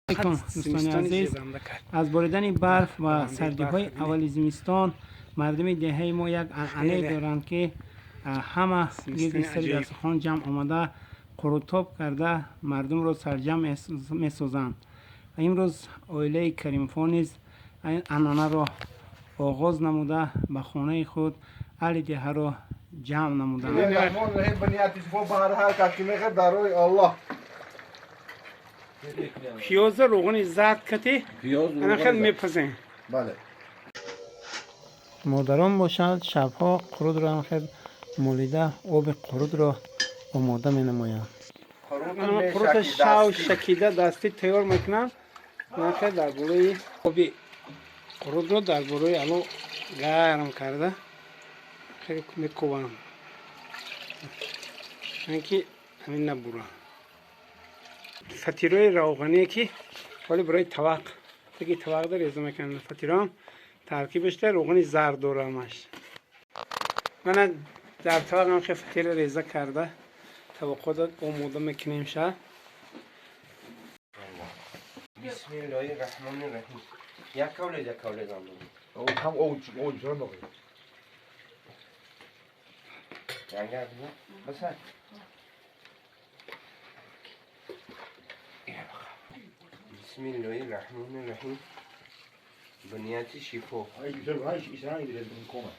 دوستان عزیز، از باریدن برف و سردی های اول زمستان مردم دهه ما یک عنعنه دارند که همه گرد سری دسترخوان جمع آمده قروتاب کرده مردم را سرجم می سازند. امروز عائله کریم‌فا نیز این عنعنه را آغاز نموده به خانه خود اهل دهه را جمع نمودند. پیاز روغن زرد کتی انا خیلی میپزن. بله. مادران باشند شبها قرود را خیلی مولیده آب قرود را آماده می نمایند. قرود شو شکیده دستی تیار میکنند. خیلی در بروی آبی قرود را در بروی الو گرم کرده خیلی میکوبند. اینکه همین نبوره. فطیرای روغنی که ولی برای طبق دیگه طبق داره ریزه میکنن. فطیران ترکیبش ده روغنی زرد داره همش. من در طبق هم خیلی فطیر ریزه کرده طبقات داد آماده میکنیم شه. بسم الله الرحمن الرحیم. یک کوله دارم. هم اوج را نگید. جنگل بس. بسم الله الرحمن الرحیم. بنیاد شفا. هایش ایشان ایران میکنه.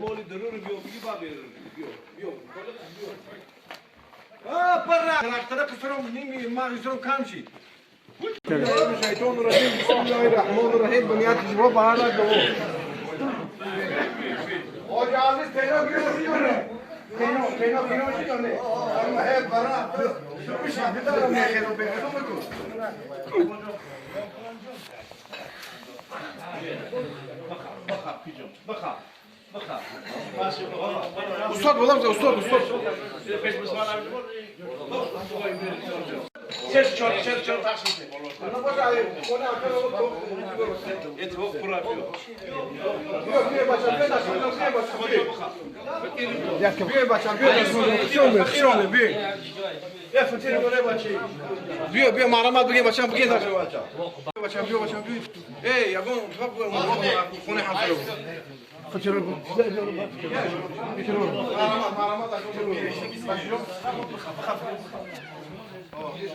مالی درور بیو بیو. برا. تراکتور کسرم نیمی ماغزرم کامشی. شیطان الرجیم. بسم الله الرحمن الرحیم. بنیاد شفا بالا دو. آج عزیز تینا بیو. تینا شیونه. اما هی برا. شوشی بدارم میخوام بگم. بخا استاد والله استاد چل تخشیده انا باشه کنه اتفاق پورا بیا بچا بیا مرامت بگیم بچه‌م بگید بچه‌م بیا ای یگون خونه همسایه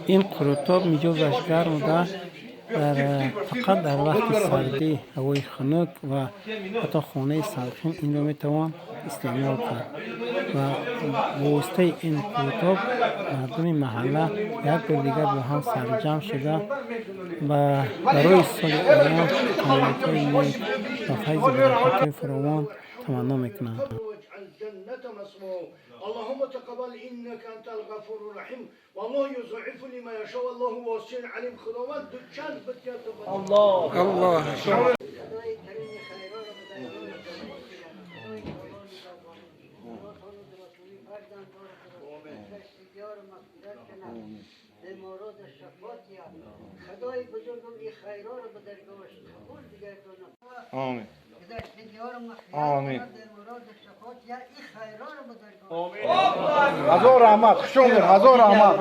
این قروتاب میجوزش گرم و فقط در وقت سردی هوای خنک و حتی خانه ساکن این رو میتوان استعمال کرد و واسطه این قروتاب مردم محله یک بار دیگر با هم سرجم شده و برای سال آینده کامیابی نیک و فیض برکت فراوان تمنا میکنند. اللهم تقبل انك انت الغفور الرحيم والله يضاعف لما يشاء والله واسع عليم خداوند چند بتیات الله مورد شفاعت یا خدای بزرگم این خیرا رو به درگاهش قبول دیگر کنم. آمین. آمین. مورد شفاعت یا این خیرا رو به درگاهش. آمین. هزار رحمت، خوشم هزار رحمت.